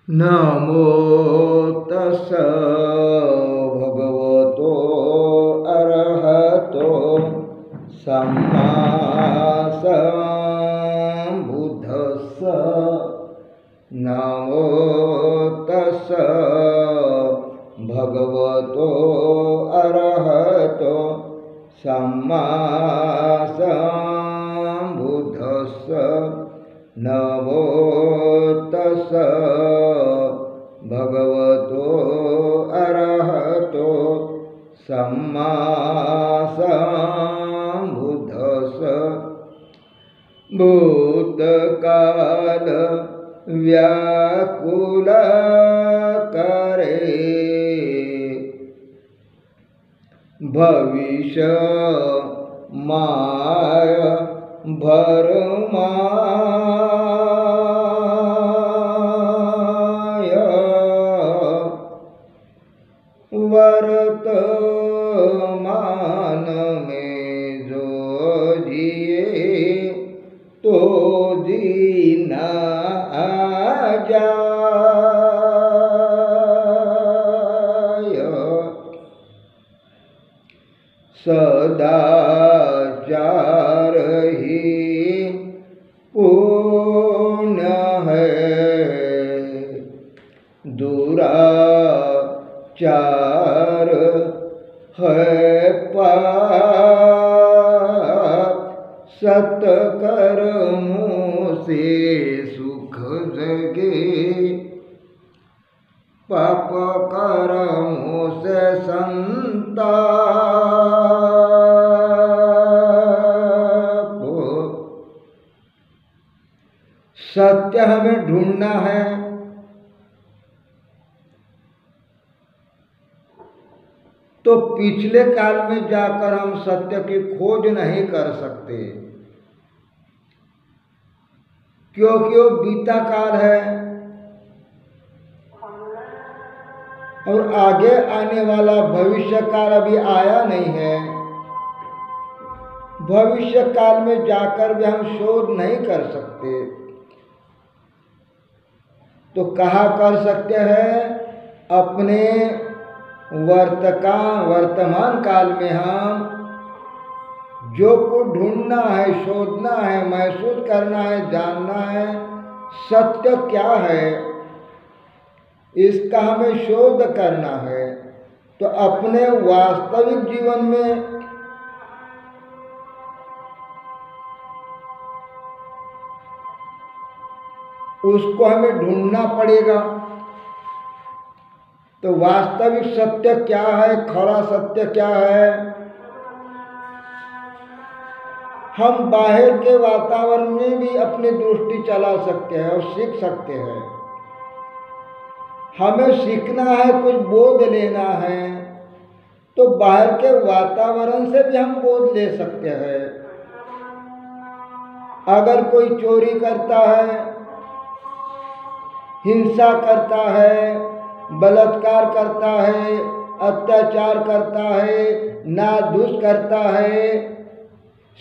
नमो तस्स भगवतो अरहतो सम्मा सम्बुद्धस्स। नमो तस्स भगवतो अरहतो सम्मा सम्बुद्धस्स। नमो तस्स भगवतो अरहतो सम्मा सम्बुद्धस्स। भूतकाल व्याकुल करे भविष्य माय भरमाय वर्तमान में जो जिए तो जीना जाय। सदाचार ही पुण्य है, दुराचार है पाप। सत्कर्मों से सुख जगे, पाप कर्मों से संताप। सत्य हमें ढूंढना है, तो पिछले काल में जाकर हम सत्य की खोज नहीं कर सकते, क्योंकि वो बीता काल है और आगे आने वाला भविष्य काल अभी आया नहीं है। भविष्य काल में जाकर भी हम शोध नहीं कर सकते, तो कहाँ कर सकते हैं? अपने वर्तमान काल में हम जो कुछ ढूंढना है, शोधना है, महसूस करना है, जानना है सत्य क्या है, इसका हमें शोध करना है। तो अपने वास्तविक जीवन में उसको हमें ढूंढना पड़ेगा। तो वास्तविक सत्य क्या है, खरा सत्य क्या है? हम बाहर के वातावरण में भी अपनी दृष्टि चला सकते हैं और सीख सकते हैं। हमें सीखना है, कुछ बोध लेना है, तो बाहर के वातावरण से भी हम बोध ले सकते हैं। अगर कोई चोरी करता है, हिंसा करता है, बलात्कार करता है, अत्याचार करता है, नादुस करता है,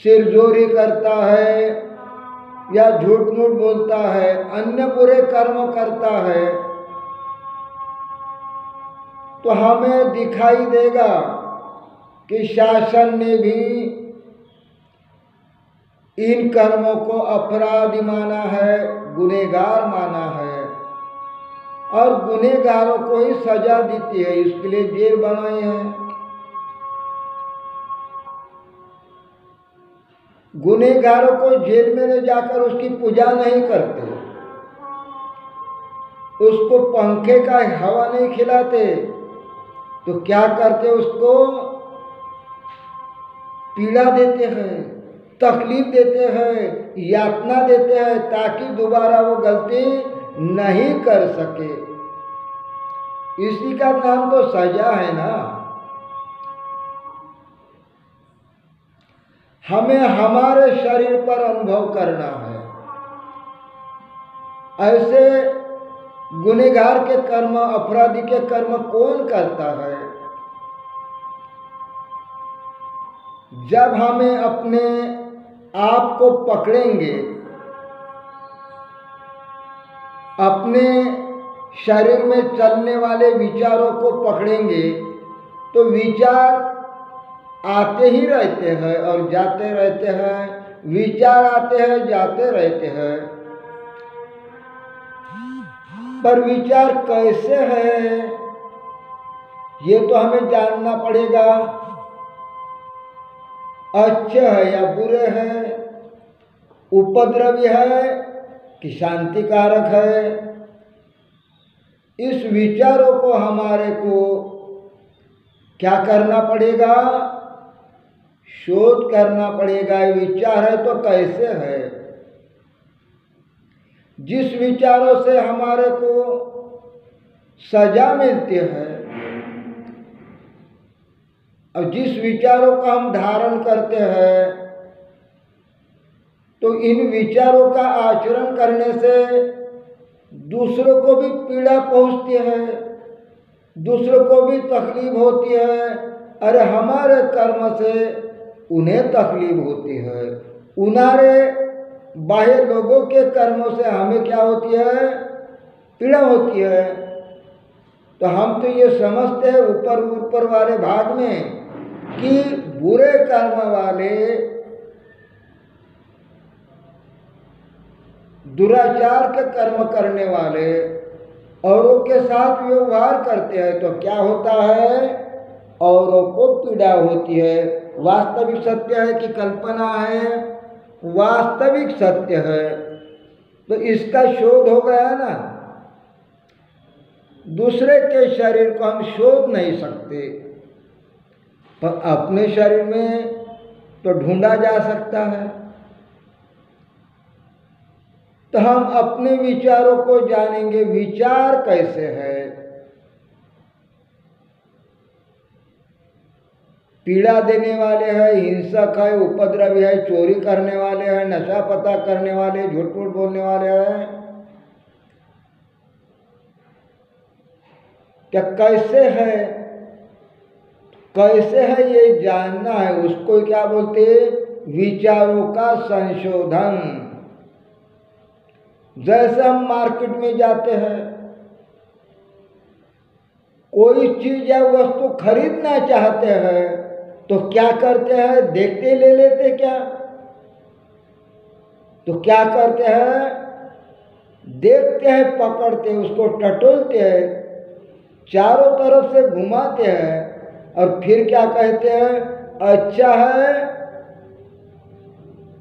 सिरजोरी करता है या झूठ मूठ बोलता है, अन्य बुरे कर्म करता है, तो हमें दिखाई देगा कि शासन ने भी इन कर्मों को अपराधी माना है, गुनहगार माना है और गुनहगारों को ही सजा देती है, इसके लिए जेल बनाई है। गुनहगारों को जेल में ले जाकर उसकी पूजा नहीं करते, उसको पंखे का हवा नहीं खिलाते, तो क्या करते? उसको पीड़ा देते हैं, तकलीफ देते हैं, यातना देते हैं, ताकि दोबारा वो गलती नहीं कर सके। इसी का नाम तो सजा है ना। हमें हमारे शरीर पर अनुभव करना है। ऐसे गुनहगार के कर्म, अपराधी के कर्म कौन करता है? जब हमें अपने आप को पकड़ेंगे, अपने शरीर में चलने वाले विचारों को पकड़ेंगे तो विचार आते ही रहते हैं और जाते रहते हैं, विचार आते हैं जाते रहते हैं। पर विचार कैसे है ये तो हमें जानना पड़ेगा। अच्छे है या बुरे हैं, उपद्रवी है कि शांतिकारक है, इस विचारों को हमारे को क्या करना पड़ेगा, शोध करना पड़ेगा। विचार है तो कैसे है। जिस विचारों से हमारे को सजा मिलती है और जिस विचारों का हम धारण करते हैं, तो इन विचारों का आचरण करने से दूसरों को भी पीड़ा पहुंचती है, दूसरों को भी तकलीफ होती है। अरे हमारे कर्म से उन्हें तकलीफ होती है, उन्हारे बाह्य लोगों के कर्मों से हमें क्या होती है, पीड़ा होती है। तो हम तो ये समझते हैं ऊपर वाले भाग में कि बुरे कर्म वाले, दुराचार के कर्म करने वाले औरों के साथ व्यवहार करते हैं तो क्या होता है, औरों को पीड़ा होती है। वास्तविक सत्य है कि कल्पना है, वास्तविक सत्य है। तो इसका शोध हो गया ना। दूसरे के शरीर को हम शोध नहीं सकते, पर अपने शरीर में तो ढूंढा जा सकता है। तो हम अपने विचारों को जानेंगे, विचार कैसे है। पीड़ा देने वाले हैं, हिंसक है, उपद्रवी है, चोरी करने वाले हैं, नशा पता करने वाले, झूठ मूठ बोलने वाले हैं। क्या कैसे है, कैसे है ये जानना है। उसको क्या बोलते हैं, विचारों का संशोधन। जैसे हम मार्केट में जाते हैं, कोई चीज या वस्तु खरीदना चाहते हैं तो क्या करते हैं, देखते ले लेते क्या, तो क्या करते हैं, देखते हैं, पकड़ते उसको, टटोलते हैं, चारों तरफ से घुमाते हैं और फिर क्या कहते हैं, अच्छा है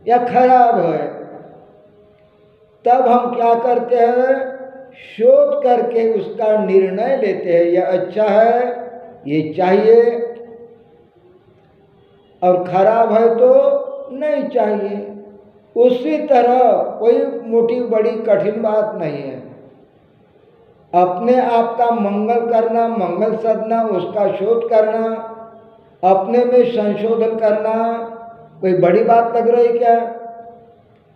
या खराब है। तब हम क्या करते हैं, शोध करके उसका निर्णय लेते हैं, यह अच्छा है, ये चाहिए, और खराब है तो नहीं चाहिए। उसी तरह कोई मोटी बड़ी कठिन बात नहीं है। अपने आप का मंगल करना, मंगल साधना, उसका शोध करना, अपने में संशोधन करना कोई बड़ी बात लग रही क्या,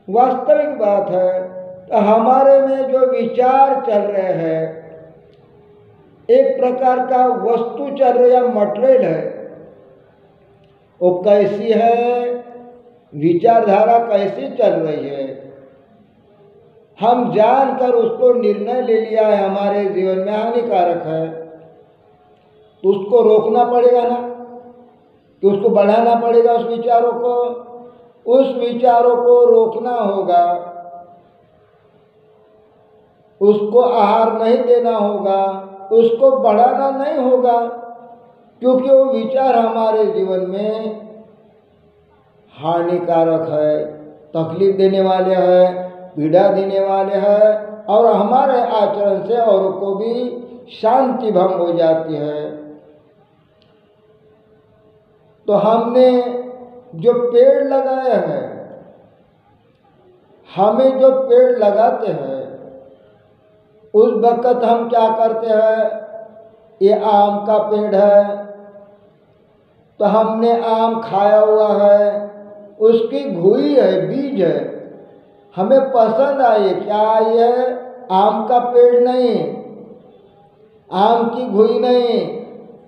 वास्तविक बात है। तो हमारे में जो विचार चल रहे हैं, एक प्रकार का वस्तु चल रही है, मटेरियल है, वो कैसी है, विचारधारा कैसी चल रही है, हम जानकर उसको निर्णय ले लिया है हमारे जीवन में हानिकारक है, तो उसको रोकना पड़ेगा ना, कि उसको बढ़ाना पड़ेगा उस विचारों को। उस विचारों को रोकना होगा, उसको आहार नहीं देना होगा, उसको बढ़ाना नहीं होगा, क्योंकि वो विचार हमारे जीवन में हानिकारक है, तकलीफ देने वाले हैं, पीड़ा देने वाले हैं, और हमारे आचरण से औरों को भी शांति भंग हो जाती है। तो हमने जो पेड़ लगाए हैं, हमें जो पेड़ लगाते हैं, उस वक़्त हम क्या करते हैं, ये आम का पेड़ है तो हमने आम खाया हुआ है, उसकी घुई है, बीज है, हमें पसंद आई, क्या आई है, आम का पेड़ नहीं, आम की घुई नहीं,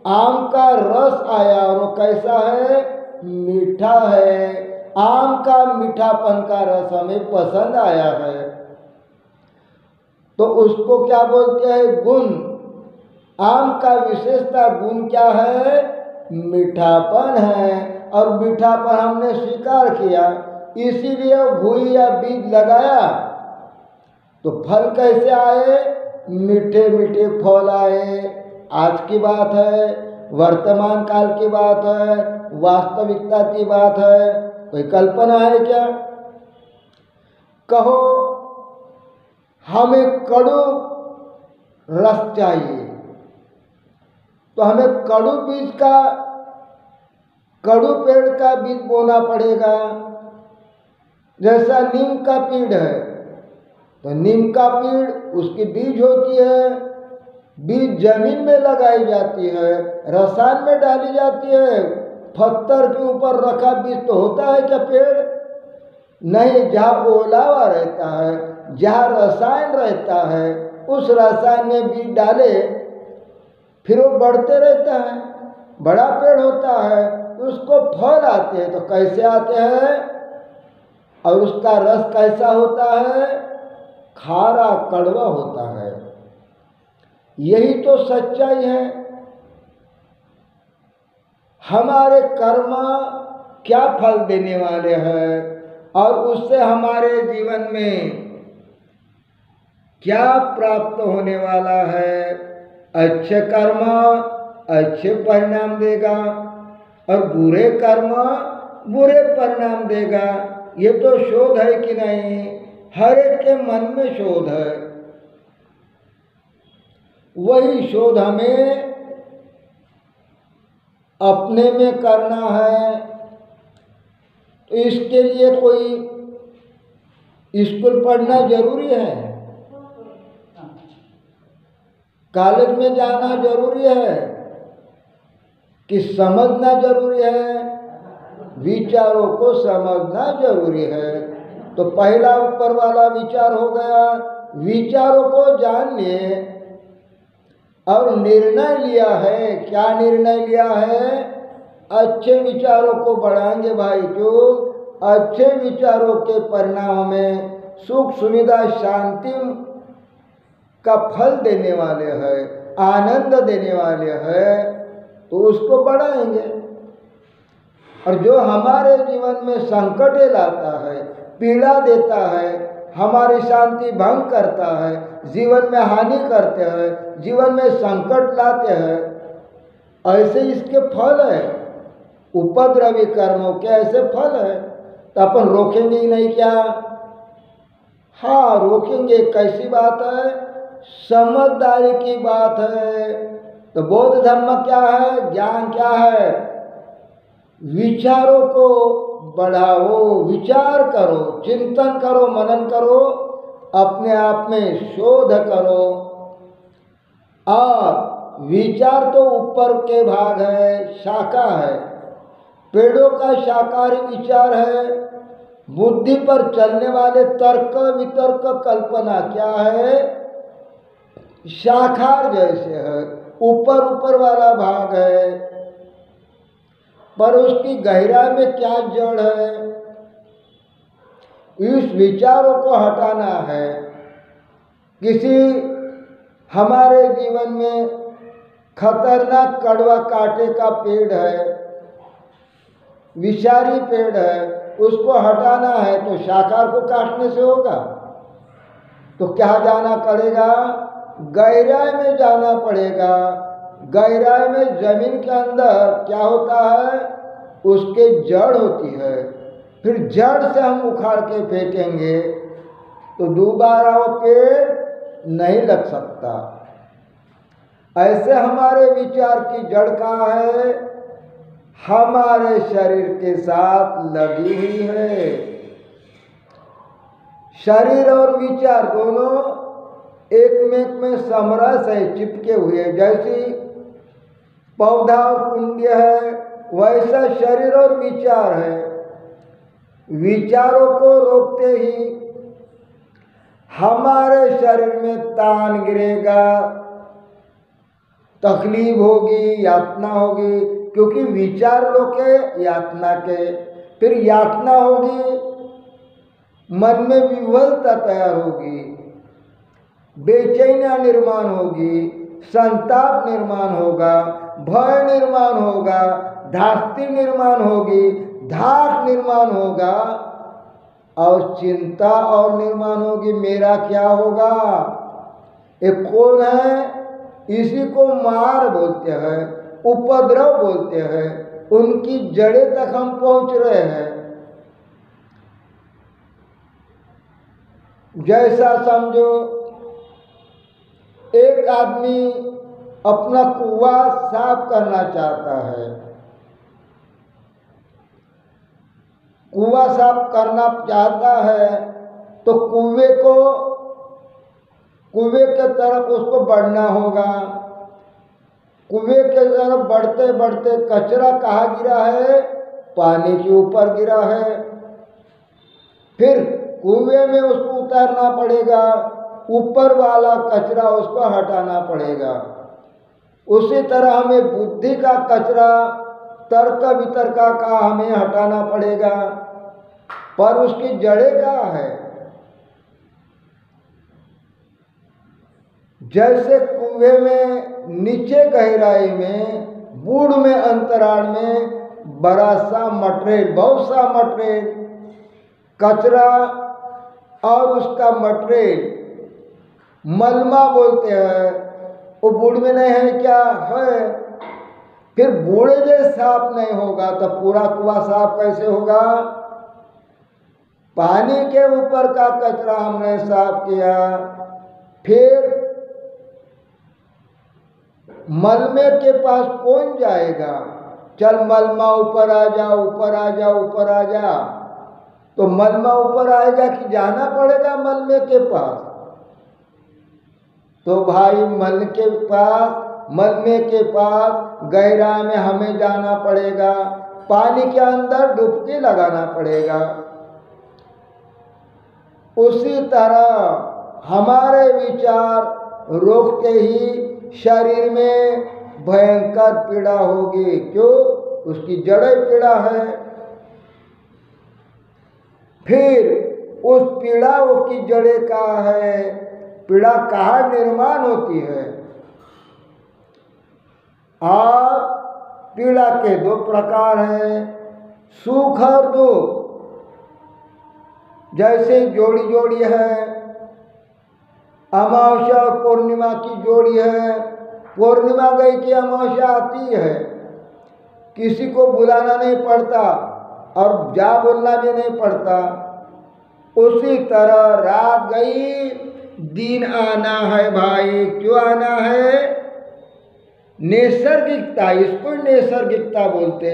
आम का रस आया और वो कैसा है, मीठा है। आम का मीठापन का रस हमें पसंद आया है। तो उसको क्या बोलते हैं? गुण। आम का विशेषता गुण क्या है? मीठापन है। और मीठापन हमने स्वीकार किया, इसीलिए घुई या बीज लगाया, तो फल कैसे आए? मीठे मीठे फल आए। आज की बात है, वर्तमान काल की बात है, वास्तविकता की बात है। कोई कल्पना है क्या? कहो हमें कड़ू रस चाहिए, तो हमें कड़ू बीज का, कड़ू पेड़ का बीज बोना पड़ेगा। जैसा नीम का पेड़ है, तो नीम का पेड़ उसकी बीज होती है, बीज जमीन में लगाई जाती है, रसायन में डाली जाती है। पत्थर के ऊपर रखा बीज तो होता है क्या पेड़? नहीं। जहाँ ओलावा रहता है, जहाँ रसायन रहता है, उस रसायन में बीज डाले, फिर वो बढ़ते रहता है, बड़ा पेड़ होता है, उसको फल आते हैं। तो कैसे आते हैं? और उसका रस कैसा होता है? खारा कड़वा होता है। यही तो सच्चाई है। हमारे कर्म क्या फल देने वाले हैं, और उससे हमारे जीवन में क्या प्राप्त होने वाला है। अच्छे कर्म अच्छे परिणाम देगा, और बुरे कर्म बुरे परिणाम देगा। ये तो शोध है कि नहीं? हर एक के मन में शोध है। वही शोध हमें अपने में करना है। तो इसके लिए कोई स्कूल पढ़ना जरूरी है, कॉलेज में जाना जरूरी है कि समझना जरूरी है? विचारों को समझना जरूरी है। तो पहला ऊपर वाला विचार हो गया, विचारों को जान लिए और निर्णय लिया है। क्या निर्णय लिया है? अच्छे विचारों को बढ़ाएंगे भाई। जो अच्छे विचारों के परिणाम में सुख सुविधा शांति का फल देने वाले हैं, आनंद देने वाले हैं, तो उसको बढ़ाएंगे। और जो हमारे जीवन में संकट लाता है, पीड़ा देता है, हमारी शांति भंग करता है, जीवन में हानि करते हैं, जीवन में संकट लाते हैं, ऐसे इसके फल है। उपद्रवी कर्मों के ऐसे फल है। तो अपन रोकेंगे ही नहीं क्या? हाँ रोकेंगे। कैसी बात है? समझदारी की बात है। तो बौद्ध धर्म क्या है? ज्ञान क्या है? विचारों को बढ़ाओ, विचार करो, चिंतन करो, मनन करो, अपने आप में शोध करो। और विचार तो ऊपर के भाग है, शाखा है। पेड़ों का शाकाहारी विचार है। बुद्धि पर चलने वाले तर्क वितर्क कल्पना क्या है? शाखार जैसे है, ऊपर ऊपर वाला भाग है, पर उसकी गहराई में क्या जड़ है? इस विचारों को हटाना है। किसी हमारे जीवन में खतरनाक कड़वा कांटे का पेड़ है, विषारी पेड़ है, उसको हटाना है, तो शाखार को काटने से होगा? तो क्या जाना पड़ेगा? गहराई में जाना पड़ेगा। गहराई में जमीन के अंदर क्या होता है? उसके जड़ होती है। फिर जड़ से हम उखाड़ के फेंकेंगे तो दोबारा वो पेड़ नहीं लग सकता। ऐसे हमारे विचार की जड़ कहाँ है? हमारे शरीर के साथ लगी हुई है। शरीर और विचार दोनों एक में समरस है, चिपके हुए। जैसी पौधा और कुंड है, वैसा शरीर और विचार है। विचारों को रोकते ही हमारे शरीर में तान गिरेगा, तकलीफ होगी, यातना होगी, क्योंकि विचार रोके यातना के, फिर यातना होगी, मन में विवलता तैयार होगी। बेचैनियाँ निर्माण होगी, संताप निर्माण होगा, भय निर्माण होगा, धास्ती निर्माण होगी, धाक निर्माण होगा और चिंता और निर्माण होगी। मेरा क्या होगा? ये कौन है? इसी को मार बोलते हैं, उपद्रव बोलते हैं। उनकी जड़ें तक हम पहुंच रहे हैं। जैसा समझो, एक आदमी अपना कुआं साफ करना चाहता है। कुआं साफ करना चाहता है तो कुएं के तरफ उसको बढ़ना होगा। कुएं के तरफ बढ़ते बढ़ते कचरा कहाँ गिरा है? पानी के ऊपर गिरा है। फिर कुएं में उसको उतारना पड़ेगा, ऊपर वाला कचरा उसको हटाना पड़ेगा। उसी तरह हमें बुद्धि का कचरा, तर्क वितर्क का हमें हटाना पड़ेगा। पर उसकी जड़ें कहाँ है? जैसे कुएं में नीचे गहराई में, बूढ़ में, अंतराल में बड़ा सा मटेरियल, बहुत सा मटेरियल, कचरा और उसका मटेरियल मलमा बोलते हैं, वो बूढ़ में नहीं है क्या? है। फिर बूढ़े जैसे साफ नहीं होगा तो पूरा कुआं साफ कैसे होगा? पानी के ऊपर का कचरा हमने साफ किया, फिर मलमे के पास कौन जाएगा? चल मलमा ऊपर आ जा, ऊपर आ जा, ऊपर आ जा। तो मलमा ऊपर आएगा कि जाना पड़ेगा मलमे के पास? तो भाई मलमे के पास गहरा में हमें जाना पड़ेगा, पानी के अंदर डुबकी लगाना पड़ेगा। उसी तरह हमारे विचार रोकते ही शरीर में भयंकर पीड़ा होगी। क्यों? उसकी जड़ें पीड़ा है। फिर उस पीड़ाओं की जड़ें कहाँ है? पीड़ा कहाँ निर्माण होती है? और पीड़ा के दो प्रकार हैं, सुख और दुख। जैसे जोड़ी जोड़ी है, अमावस्या और पूर्णिमा की जोड़ी है। पूर्णिमा गई कि अमावस्या आती है, किसी को बुलाना नहीं पड़ता और जा बोलना भी नहीं पड़ता। उसी तरह रात गई, दिन आना है भाई। क्यों आना है? नैसर्गिकता, इसको नैसर्गिकता बोलते।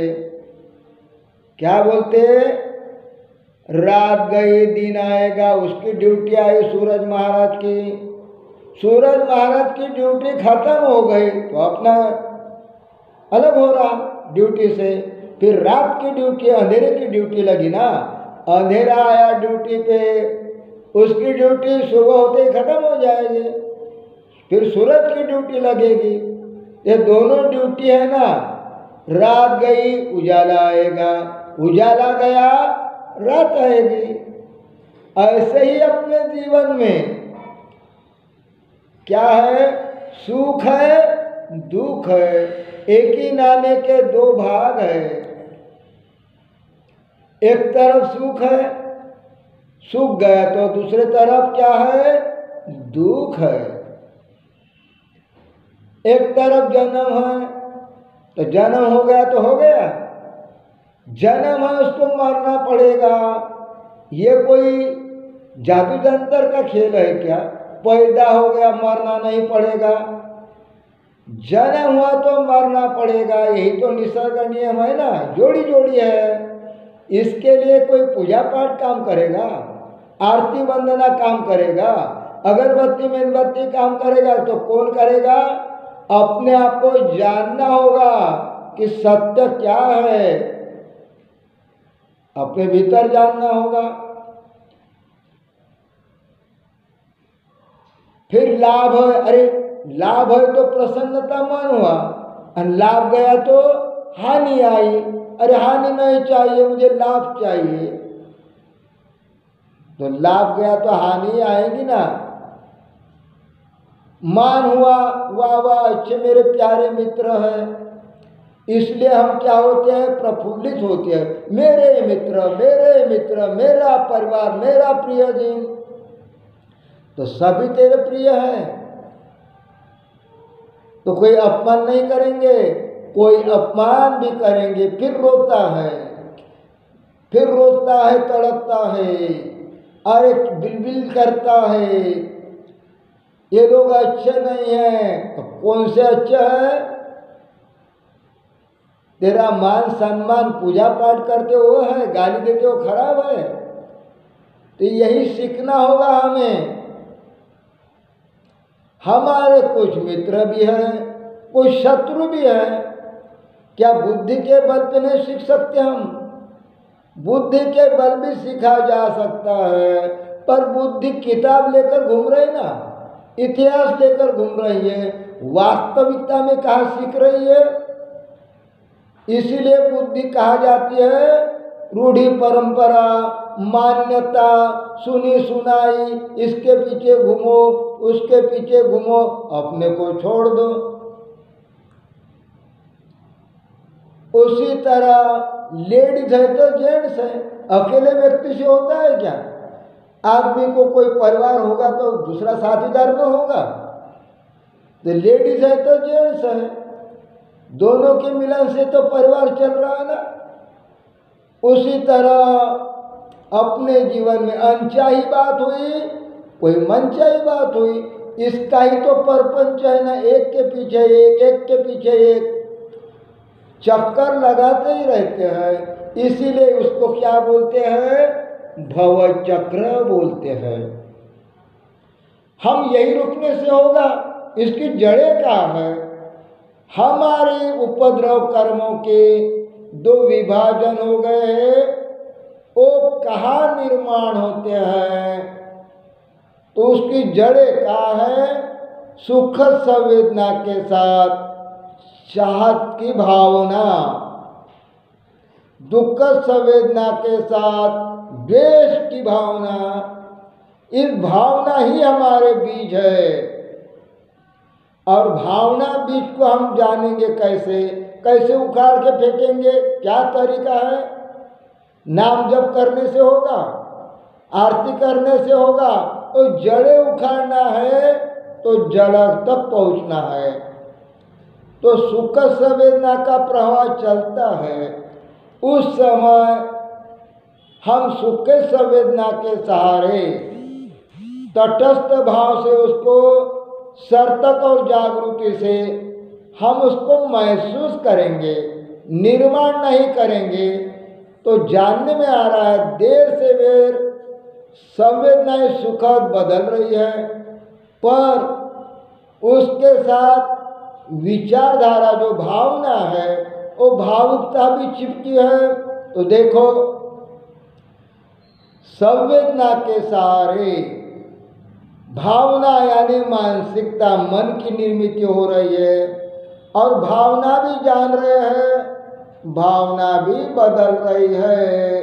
क्या बोलते? रात गई दिन आएगा, उसकी ड्यूटी आई सूरज महाराज की। सूरज महाराज की ड्यूटी खत्म हो गई तो अपना अलग हो रहा ड्यूटी से। फिर रात की ड्यूटी, अंधेरे की ड्यूटी लगी ना। अंधेरा आया ड्यूटी पे, उसकी ड्यूटी सुबह होते ही खत्म हो जाएगी। फिर सूरज की ड्यूटी लगेगी। ये दोनों ड्यूटी है ना। रात गई उजाला आएगा, उजाला गया रात आएगी। ऐसे ही अपने जीवन में क्या है? सुख है, दुख है। एक ही नाणे के दो भाग है। एक तरफ सुख है, सुख गया तो दूसरे तरफ क्या है? दुख है। एक तरफ जन्म है तो जन्म हो गया तो हो गया, जन्म है उसको मरना पड़ेगा। ये कोई जादू जंतर का खेल है क्या? पैदा हो गया मरना नहीं पड़ेगा, जन्म हुआ तो मरना पड़ेगा। यही तो निसर्ग नियम है ना, जोड़ी जोड़ी है। इसके लिए कोई पूजा पाठ काम करेगा, आरती वंदना काम करेगा, अगरबत्ती मेणबत्ती काम करेगा तो कौन करेगा? अपने आप को जानना होगा कि सत्य क्या है, अपने भीतर जानना होगा। फिर लाभ है, अरे लाभ है तो प्रसन्नता मन हुआ, और लाभ गया तो हानि आई। अरे हानि नहीं चाहिए, मुझे लाभ चाहिए। तो लाभ गया तो हानि आएगी ना। मान हुआ, वाह वाह अच्छे मेरे प्यारे मित्र हैं, इसलिए हम क्या होते हैं, प्रफुल्लित होते हैं। मेरे मित्र, मेरा परिवार, मेरा प्रियजन, तो सभी तेरे प्रिय हैं, तो कोई अपमान नहीं करेंगे, कोई अपमान भी करेंगे फिर रोता है, तड़पता है, अरे बिलबिल करता है, ये लोग अच्छे नहीं हैं। तो कौन से अच्छे हैं? तेरा मान सम्मान पूजा पाठ करते हो है, गाली देते हो खराब है। तो यही सीखना होगा हमें। हमारे कुछ मित्र भी हैं, कुछ शत्रु भी हैं। क्या बुद्धि के बल पे नहीं सीख सकते हम? बुद्धि के बल भी सीखा जा सकता है, पर बुद्धि किताब लेकर घूम रही ना, इतिहास लेकर घूम रही है, वास्तविकता में कहाँ सीख रही है। इसीलिए बुद्धि कहा जाती है रूढ़ी परंपरा, मान्यता, सुनी सुनाई, इसके पीछे घूमो, उसके पीछे घूमो, अपने को छोड़ दो। उसी तरह लेडीज है तो जेंट्स है, अकेले व्यक्ति से होता है क्या? आदमी को कोई परिवार होगा तो दूसरा साथीदार में होगा। तो लेडीज है तो जेंट्स है, दोनों के मिलन से तो परिवार चल रहा है ना। उसी तरह अपने जीवन में अनचाही बात हुई, कोई मनचाही बात हुई, इसका ही तो परपंच है ना, एक के पीछे एक चक्कर लगाते ही रहते हैं। इसीलिए उसको क्या बोलते हैं? भव चक्र बोलते हैं। हम यही रुकने से होगा। इसकी जड़ें क्या है? हमारे उपद्रव कर्मों के दो विभाजन हो गए हैं। वो कहाँ निर्माण होते हैं? तो उसकी जड़ें क्या है? सुखद संवेदना के साथ चाहत की भावना, दुखद संवेदना के साथ द्वेष की भावना। इस भावना ही हमारे बीज है। और भावना बीज को हम जानेंगे कैसे उखाड़ के फेंकेंगे? क्या तरीका है? नाम जप करने से होगा, आरती करने से होगा। तो जड़े उखाड़ना है तो जड़ तक पहुंचना है। तो सुख संवेदना का प्रवाह चलता है, उस समय हम सुख संवेदना के सहारे तटस्थ भाव से उसको सर्तक और जागृति से हम उसको महसूस करेंगे, निर्माण नहीं करेंगे। तो जानने में आ रहा है देर से देर संवेदनाएं सुखद बदल रही है, पर उसके साथ विचारधारा जो भावना है वो भावुकता भी चिपकी है। तो देखो संवेदना के सहारे भावना यानी मानसिकता, मन की निर्मित हो रही है, और भावना भी जान रहे हैं, भावना भी बदल रही है।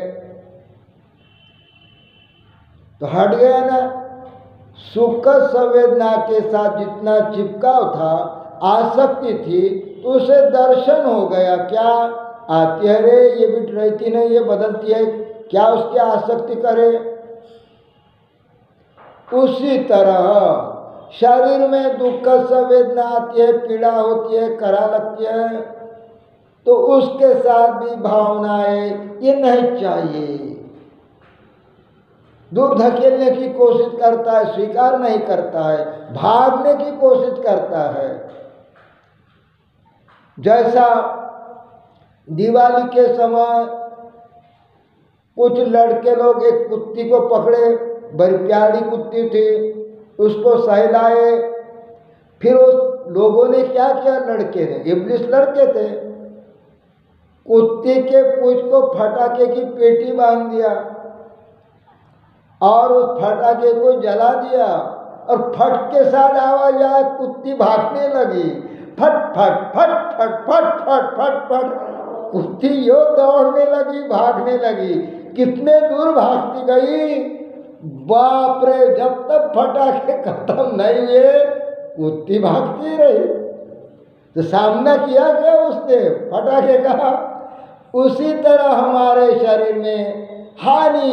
तो हट गया ना। सुख संवेदना के साथ जितना चिपकाव था, आसक्ति थी, तो उसे दर्शन हो गया। क्या आती है रे, ये भी रहती नहीं, ये बदलती है, क्या उसकी आसक्ति करे? उसी तरह शरीर में दुख संवेदना आती है, पीड़ा होती है, करा लगती है, तो उसके साथ भी भावनाएं ये नहीं चाहिए, दूर धकेलने की कोशिश करता है, स्वीकार नहीं करता है, भागने की कोशिश करता है। जैसा दिवाली के समय कुछ लड़के लोग एक कुत्ती को पकड़े, बड़ी प्यारी कुत्ती थी, उसको सहलाए, फिर उस लोगों ने क्या किया, लड़के ने, इब्लिस लड़के थे, कुत्ते के पूंछ को फटाके की पेटी बांध दिया और उस फटाके को जला दिया, और फट के साथ आवाज आया, कुत्ती भागने लगी, फट फट फट फट फट फट फट फट, कुत्ती यो दौड़ने लगी, भागने लगी। कितने दूर भागती गई, बाप रे, जब तक फटाके खत्म नहीं हुए कुत्ती भागती रही। तो सामना किया क्या उसने, फटाके कहा। उसी तरह हमारे शरीर में हानि,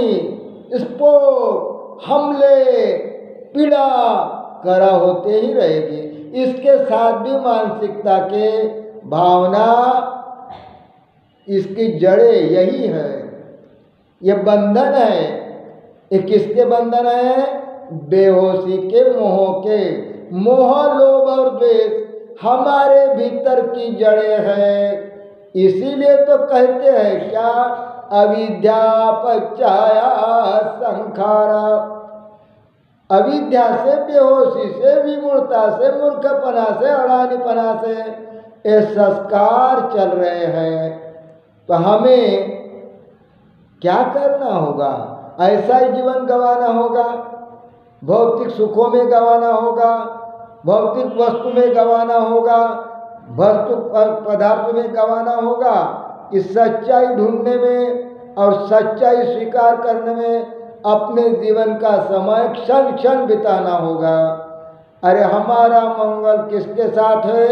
स्फोट, हमले, पीड़ा करा होते ही रहेगी। इसके साथ भी मानसिकता के भावना, इसकी जड़ें यही है, ये बंधन है। ये किसके बंधन है? बेहोशी के, मोह के। मोह, लोभ और द्वेष हमारे भीतर की जड़ें हैं। इसीलिए तो कहते हैं क्या, अविद्या पच्चाया संखारा। अविद्या से, बेहोशी से, विमूढ़ता से, मूर्खपना से, अड़ानीपना से ये संस्कार चल रहे हैं। तो हमें क्या करना होगा? ऐसा ही जीवन गंवाना होगा, भौतिक सुखों में गंवाना होगा, भौतिक वस्तु में गंवाना होगा, वस्तु पदार्थ में गंवाना होगा कि सच्चाई ढूंढने में और सच्चाई स्वीकार करने में अपने जीवन का समय क्षण क्षण बिताना होगा। अरे हमारा मंगल किसके साथ है?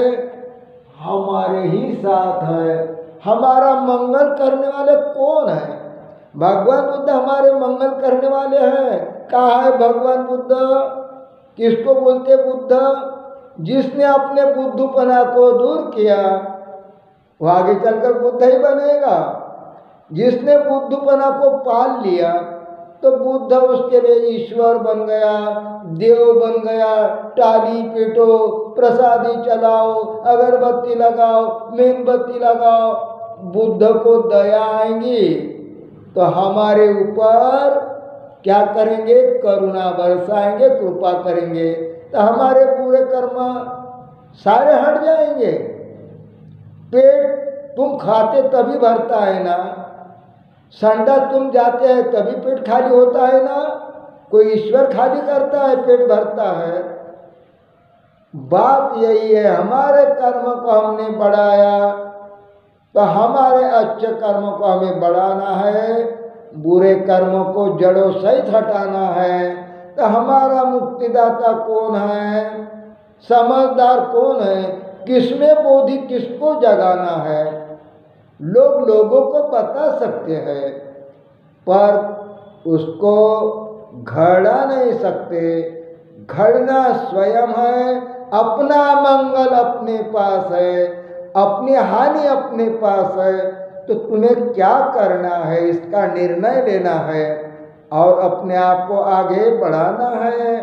हमारे ही साथ है। हमारा मंगल करने वाले कौन है? भगवान बुद्ध हमारे मंगल करने वाले हैं। कहाँ है भगवान बुद्ध? किसको बोलते बुद्ध? जिसने अपने बुद्धूपना को दूर किया वो आगे चलकर बुद्ध ही बनेगा। जिसने बुद्धूपना को पाल लिया तो बुद्ध उसके लिए ईश्वर बन गया, देव बन गया। टाली पीटो, प्रसादी चलाओ, अगरबत्ती लगाओ, मेणबत्ती लगाओ, बुद्ध को दया आएंगी तो हमारे ऊपर क्या करेंगे? करुणा बरसाएंगे, कृपा करेंगे, तो हमारे पूरे कर्म सारे हट जाएंगे। पेट तुम खाते तभी भरता है ना, संडास तुम जाते हैं तभी पेट खाली होता है ना। कोई ईश्वर खाली करता है, पेट भरता है। बात यही है, हमारे कर्म को हमने बढ़ाया तो हमारे अच्छे कर्मों को हमें बढ़ाना है, बुरे कर्मों को जड़ों सहित हटाना है। तो हमारा मुक्तिदाता कौन है? समझदार कौन है? किसमें बोधि किसको जगाना है? लोग लोगों को बता सकते हैं पर उसको घड़ा नहीं सकते। घड़ना स्वयं है। अपना मंगल अपने पास है, अपनी हानि अपने पास है। तो तुम्हें क्या करना है इसका निर्णय लेना है और अपने आप को आगे बढ़ाना है,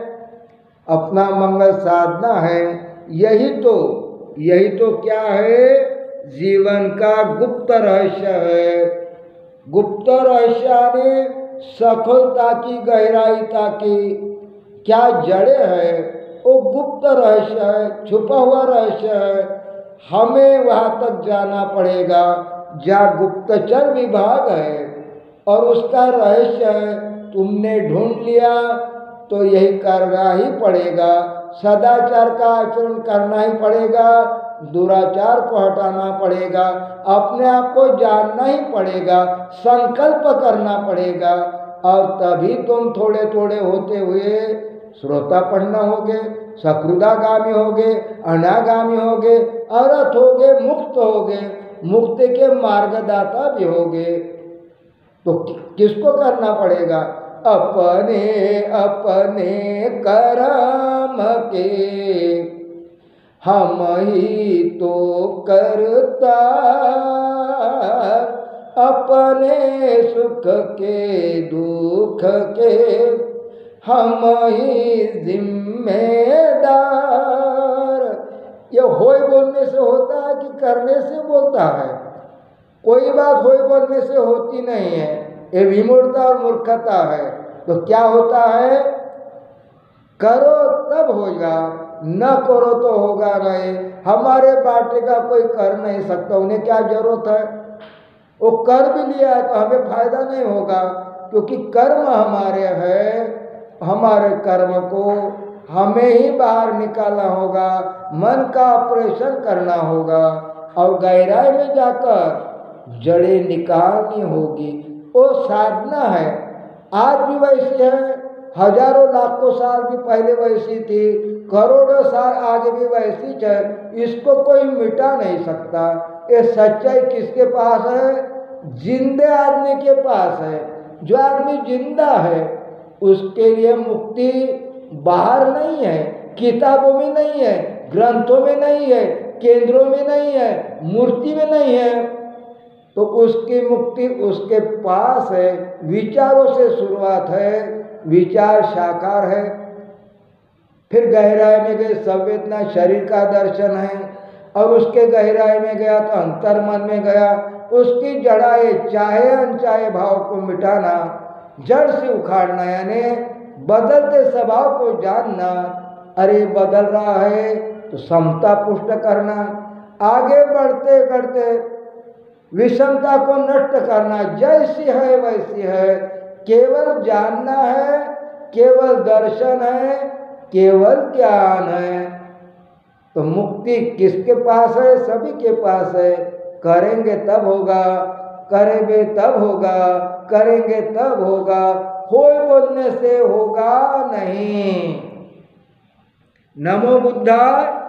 अपना मंगल साधना है। यही तो क्या है? जीवन का गुप्त रहस्य है। गुप्त रहस्य ने सफलता की, गहराईता की क्या जड़ें है, वो गुप्त रहस्य है, छुपा हुआ रहस्य है। हमें वहाँ तक जाना पड़ेगा जहाँ गुप्तचर विभाग है और उसका रहस्य है। तुमने ढूंढ लिया तो यही करना ही पड़ेगा। सदाचार का आचरण करना ही पड़ेगा, दुराचार को हटाना पड़ेगा, अपने आप को जानना ही पड़ेगा, संकल्प करना पड़ेगा। और तभी तुम थोड़े थोड़े होते हुए श्रोतापन्न होगे, सकृदागामी होगे, अनागामी होगे, अरहत होगे, मुक्त होगे, मुक्ति के मार्गदाता भी होगे। तो किसको करना पड़ेगा? अपने अपने कर्म के हम ही तो करता, अपने सुख के दुख के हम ही जिम्मेदार। ये होय बोलने से होता है कि करने से बोलता है? कोई बात होय बोलने से होती नहीं है, ये विमूढ़ता और मूर्खता है। तो क्या होता है? करो तब होगा, न करो तो होगा नहीं। हमारे बाटे का कोई कर नहीं सकता, उन्हें क्या जरूरत है? वो कर भी लिया है तो हमें फायदा नहीं होगा, क्योंकि कर्म हमारे हैं। हमारे कर्म को हमें ही बाहर निकालना होगा, मन का ऑपरेशन करना होगा और गहराई में जाकर जड़ें निकालनी होगी। वो साधना है। आज भी वैसी है, हजारों लाखों साल भी पहले वैसी थी, करोड़ों साल आगे भी वैसी है, इसको कोई मिटा नहीं सकता। ये सच्चाई किसके पास है? जिंदे आदमी के पास है। जो आदमी जिंदा है उसके लिए मुक्ति बाहर नहीं है, किताबों में नहीं है, ग्रंथों में नहीं है, केंद्रों में नहीं है, मूर्ति में नहीं है। तो उसकी मुक्ति उसके पास है। विचारों से शुरुआत है, विचार साकार है, फिर गहराई में गए संवेदना शरीर का दर्शन है, और उसके गहराई में गया तो अंतर मन में गया, उसकी जड़ाए चाहे अनचाहे भाव को मिटाना, जड़ से उखाड़ना, यानी बदलते स्वभाव को जानना। अरे बदल रहा है तो समता पुष्ट करना, आगे बढ़ते बढ़ते विषमता को नष्ट करना, जैसी है वैसी है, केवल जानना है, केवल दर्शन है, केवल ज्ञान है। तो मुक्ति किसके पास है? सभी के पास है। करेंगे तब होगा, करेंगे तब होगा, करेंगे तब होगा, होए बोलने से होगा नहीं। नमो बुद्धाय।